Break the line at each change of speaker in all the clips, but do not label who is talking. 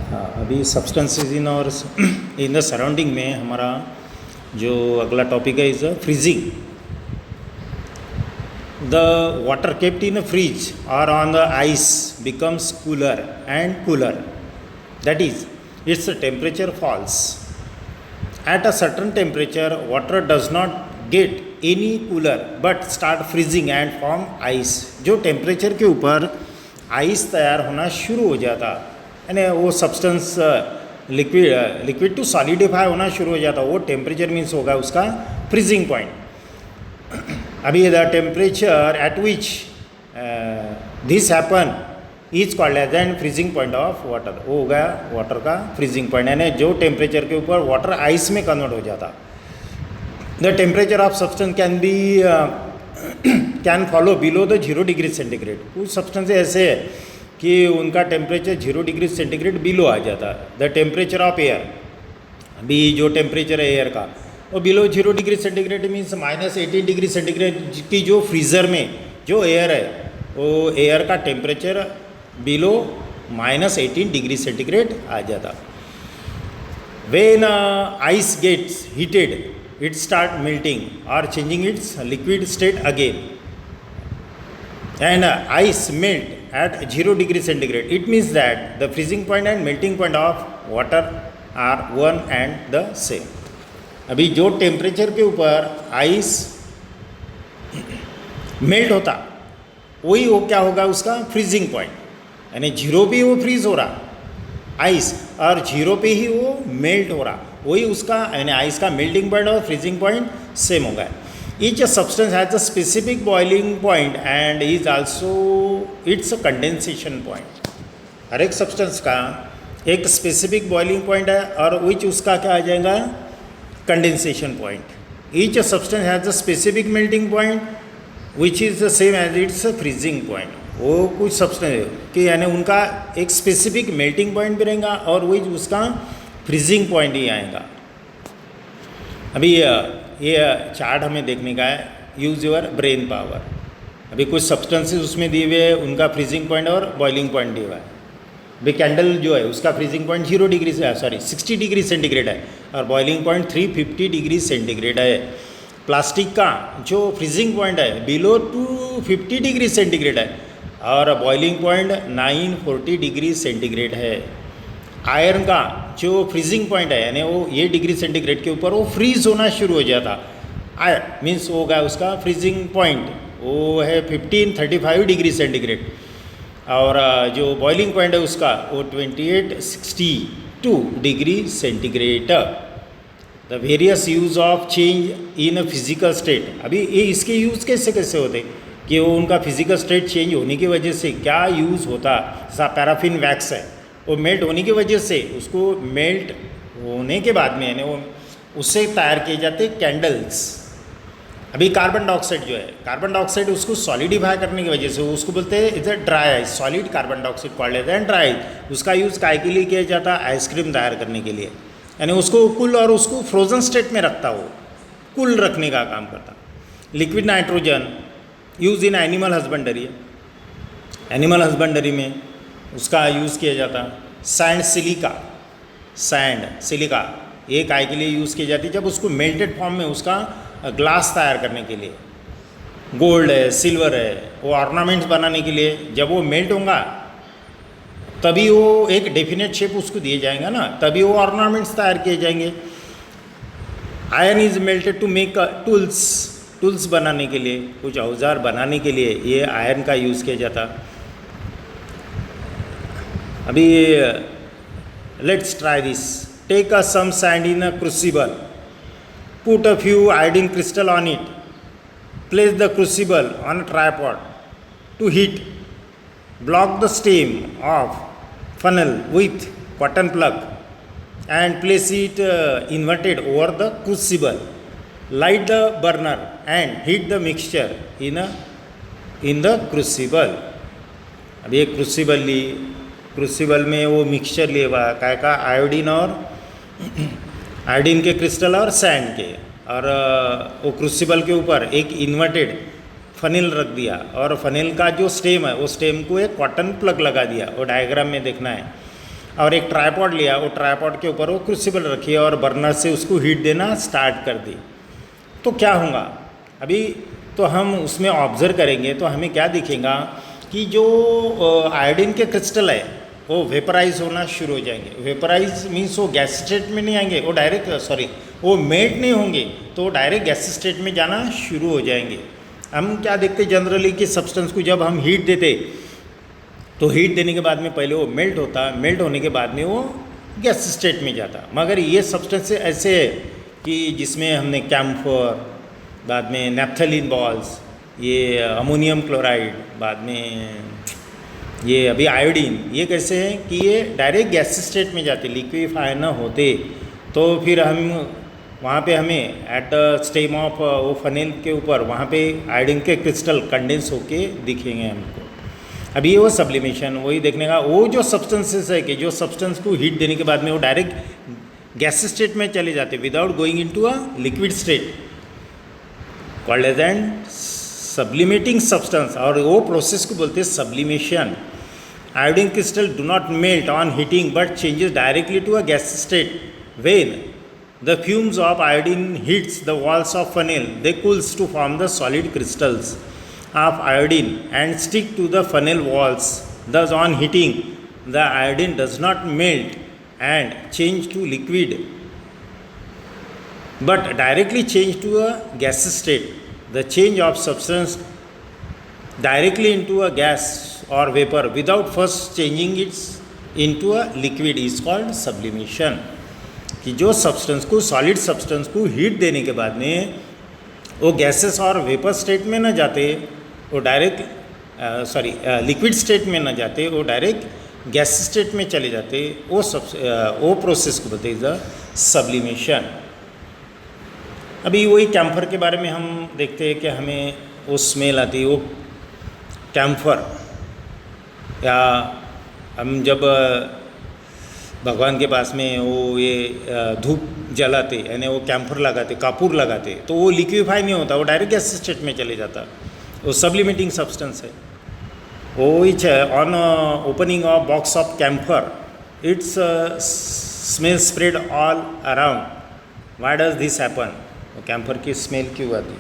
हाँ, अभी substances in और इन द सराउंडिंग में हमारा जो अगला टॉपिक है is freezing. The water kept in a fridge or on the ice becomes cooler and cooler. That is, its temperature falls. At a certain temperature, water does not get any cooler but start freezing and form ice. जो temperature के ऊपर ice तैयार होना शुरू हो जाता यानी वो सब्सटेंस लिक्विड टू सॉलिडिफाई होना शुरू हो जाता, वो टेम्परेचर मीन्स होगा उसका फ्रीजिंग पॉइंट. अभी the temperature at which this happen is called as an freezing point of water. वो हो गया वाटर का फ्रीजिंग पॉइंट, यानी जो टेम्परेचर के ऊपर वाटर आइस में कन्वर्ट हो जाता. The temperature of substance can follow below the 0 degree centigrade. कुछ सब्सटेंस ऐसे है कि उनका टेम्परेचर 0 डिग्री सेंटीग्रेड बिलो आ जाता. द टेम्परेचर ऑफ एयर, अभी जो टेम्परेचर है एयर का वो below 0 degree centigrade means -18 degree centigrade की जो फ्रीज़र में जो एयर है वो एयर का टेम्परेचर बिलो -18 डिग्री सेंटीग्रेड आ जाता. When ice gets heated it start melting और changing its liquid state again and ice melt at 0 degree centigrade. It means that the freezing point and melting point of water are one and the same. अभी जो temperature के ऊपर ice melt होता वही वो क्या होगा उसका फ्रीजिंग पॉइंट, यानी 0 पे वो फ्रीज हो रहा आइस और 0 पे ही वो मेल्ट हो रहा, वही उसका यानी आइस का मेल्टिंग पॉइंट और फ्रीजिंग पॉइंट सेम होगा. Each substance has a specific boiling point and is also its condensation point. हर एक सब्सटेंस का एक स्पेसिफिक बॉइलिंग पॉइंट है और विच उसका क्या आ जाएगा condensation point. Each substance has a specific melting point which is the same as its freezing point. वो कुछ सब्सटेंस कि यानी उनका एक स्पेसिफिक मेल्टिंग पॉइंट भी रहेगा और वही उसका फ्रीजिंग पॉइंट ही आएगा. अभी ये चार्ट हमें देखने का है. Use your brain power. अभी कुछ सब्सटेंसेस उसमें दिए हुए हैं, उनका फ्रीजिंग पॉइंट और बॉइलिंग पॉइंट दिया हुआ है. अभी कैंडल जो है उसका फ्रीजिंग पॉइंट 60 डिग्री सेंटीग्रेड है और बॉइलिंग पॉइंट 350 डिग्री सेंटीग्रेड है. प्लास्टिक का जो फ्रीजिंग पॉइंट है बिलो 250 डिग्री सेंटीग्रेड है और बॉइलिंग पॉइंट 940 डिग्री सेंटीग्रेड है. आयरन का जो फ्रीजिंग पॉइंट है यानी वो ये डिग्री सेंटीग्रेड के ऊपर वो फ्रीज होना शुरू हो जाता. आयरन मीन्स होगा उसका फ्रीजिंग पॉइंट वो है 1535 डिग्री सेंटीग्रेड और जो बॉइलिंग पॉइंट है उसका वो 2862 degree centigrade. The various use of change in physical state. अभी ये इसके यूज़ कैसे कैसे होते कि वो उनका फिजिकल स्टेट चेंज होने की वजह से क्या यूज़ होता. जैसा पैराफिन वैक्स है वो मेल्ट होने की वजह से उसको मेल्ट होने के बाद में यानी वो उससे तैयार किए जाते कैंडल्स. अभी कार्बन डाइऑक्साइड जो है कार्बन डाइऑक्साइड उसको सॉलिडिफाई करने की वजह से उसको बोलते हैं इधर dry ice. Solid carbon dioxide पढ़ लेते हैं ड्राई. उसका यूज़ काय के लिए किया जाता है आइसक्रीम तैयार करने के लिए, यानी उसको कूल और उसको फ्रोजन स्टेट में रखता, वो कूल रखने का काम करता. Liquid nitrogen use in animal husbandry. Animal husbandry में उसका यूज़ किया जाता. सैंड सिलिका ये काय के लिए यूज़ की जाती है जब उसको मेल्टेड फॉर्म में उसका ग्लास तैयार करने के लिए. गोल्ड है, सिल्वर है, वो ऑर्नामेंट्स बनाने के लिए जब वो मेल्ट होगा तभी वो एक डेफिनेट शेप उसको दिए जाएगा ना, तभी वो ऑर्नामेंट्स तैयार किए जाएंगे. Iron is melted to make tools बनाने के लिए, कुछ औजार बनाने के लिए ये आयरन का यूज़ किया जाता. अभी let's try this. Take a some sand in a crucible. Put a few iodine crystal on it. Place the crucible on a tripod to heat. Block the stem of funnel with cotton plug and place it inverted over the crucible. Light the burner and heat the mixture in the crucible. अब ये crucible में वो mixture लिए हुआ काय का iodine और iodine के क्रिस्टल और सैंड के, और वो क्रूसिबल के ऊपर एक इन्वर्टेड फनिल रख दिया और फनिल का जो स्टेम है वो स्टेम को एक कॉटन प्लग लगा दिया. वो डायग्राम में देखना है. और एक ट्राइपॉड लिया, वो ट्राइपॉड के ऊपर वो क्रूसिबल रखी और बर्नर से उसको हीट देना स्टार्ट कर दी, तो क्या होगा अभी तो हम उसमें ऑब्जर्व करेंगे तो हमें क्या दिखेगा कि जो आयोडीन के क्रिस्टल है वो वेपराइज होना शुरू हो जाएंगे। वेपराइज मीन्स वो गैस स्टेट में नहीं आएंगे, वो डायरेक्ट वो मेल्ट नहीं होंगे, तो वो डायरेक्ट गैस स्टेट में जाना शुरू हो जाएंगे। हम क्या देखते जनरली कि सब्सटेंस को जब हम हीट देते तो हीट देने के बाद में पहले वो मेल्ट होता, मेल्ट होने के बाद में वो गैस स्टेट में जाता। मगर ये सब्सटेंस ऐसे है कि जिसमें हमने कैम्फर, बाद में नैप्थलीन बॉल्स, ये अमोनियम क्लोराइड, बाद में ये अभी आयोडीन, ये कैसे हैं कि ये डायरेक्ट गैस स्टेट में जाते, लिक्विफाई ना होते, तो फिर हम वहाँ पे हमें एट द स्टेम ऑफ वो फनेल के ऊपर वहाँ पे आयोडीन के क्रिस्टल कंडेंस होके दिखेंगे हमको। अभी ये वो सब्लिमेशन वही देखने का, वो जो सब्सटेंसेस है कि जो सब्सटेंस को हीट देने के बाद में वो डायरेक्ट गैस स्टेट में चले जाते without going into a liquid state, called as an sublimating substance, और वो प्रोसेस को बोलते हैं sublimation. Iodine crystal do not melt on heating but changes directly to a gas state when the fumes of iodine heats the walls of funnel, they cools to form the solid crystals of iodine and stick to the funnel walls. Thus on heating the iodine does not melt and change to liquid but directly change to a gas state. The change of substance directly into a gas or vapor without first changing it into a liquid is called sublimation. कि जो substance को, solid substance को heat देने के बाद में वो gases और वेपर स्टेट में ना जाते, वो डायरेक्ट लिक्विड स्टेट में ना जाते, वो डायरेक्ट गैस स्टेट में चले जाते, वो प्रोसेस को बोलते हैं सब्लिमेशन। अभी वही कैम्फर के बारे में हम देखते हैं कि हमें वो स्मेल आती है, वो कैम्फर, या हम जब भगवान के पास में वो ये धूप जलाते यानी वो कैम्फर लगाते, कपूर लगाते, तो वो लिक्विफाई नहीं होता, वो डायरेक्ट गैस स्टेट में चले जाता, वो सब्लिमेटिंग सब्सटेंस है। वो each on opening of box of camphor its smell spread all around. Why does this happen? वो कैम्फर की स्मेल क्यों आती?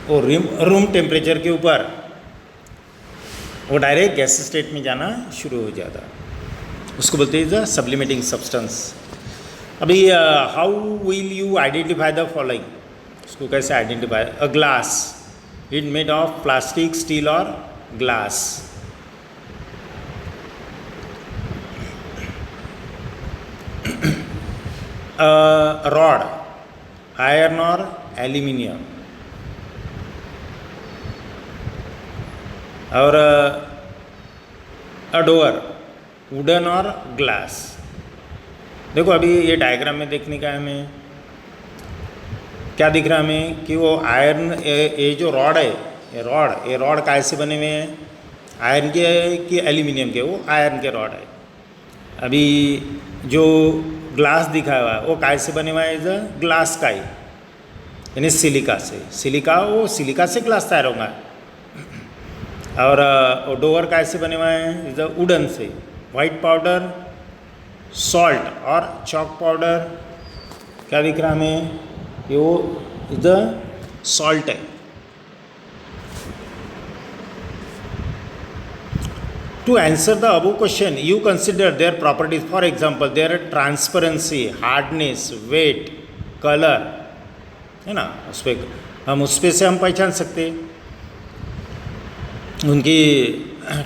वो रूम टेम्परेचर के ऊपर वो डायरेक्ट गैस स्टेट में जाना शुरू हो जाता, उसको बोलते हैं द सब्लिमेटिंग सब्सटेंस। अभी how will you identify the following, उसको कैसे identify? A glass it made of plastic, steel और ग्लास। रॉड आयरन और एल्यूमिनियम, और अ डोर वुडन और ग्लास। देखो अभी ये डायग्राम में देखने का हमें क्या दिख रहा है हमें कि वो आयरन, ये जो रॉड है, ये रॉड काय से बने हुए हैं? आयरन के कि एल्यूमिनियम के? वो आयरन के रॉड है। अभी जो ग्लास दिखा हुआ है वो काय से बने हुआ है? इज ग्लास का ही, यानी सिलिका से। वो सिलिका से ग्लास तैयार होगा। और डोर काय से बने हुए हैं? इज वुडन से। वाइट पाउडर, सॉल्ट और चॉक पाउडर, क्या दिख रहा हमें? ये वो इज सॉल्ट है। To answer the above question, you consider their properties. For example, their transparency, hardness, weight, color, है ना? उस पे से हम पहचान सकते हैं उनकी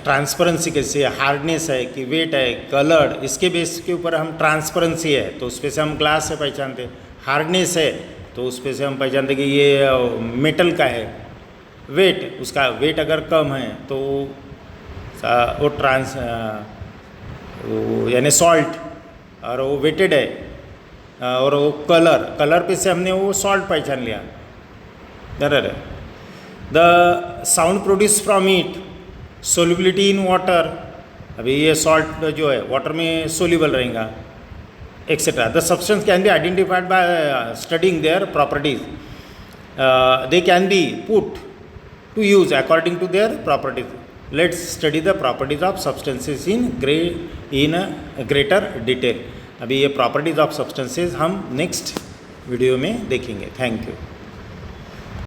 ट्रांसपेरेंसी कैसी है, हार्डनेस है कि वेट है, कलर, इसके बेस के ऊपर हम ट्रांसपेरेंसी है तो उस पे से हम ग्लास से पहचानते। हार्डनेस है तो उस पे से हम पहचानते कि ये मेटल का है। वेट, उसका वेट अगर कम है तो वो यानी सॉल्ट, और वो वेटेड है। और वो कलर पे से हमने वो सॉल्ट पहचान लिया, बराबर है। The sound produce from it, solubility in water, अभी ये सॉल्ट जो है वाटर में सोल्यूबल रहेगा, etcetera. The substance can be identified by studying their properties. They can be put to use according to their properties. Let's study the properties of substances in greater detail. अभी ये properties of substances हम next video में देखेंगे। Thank you.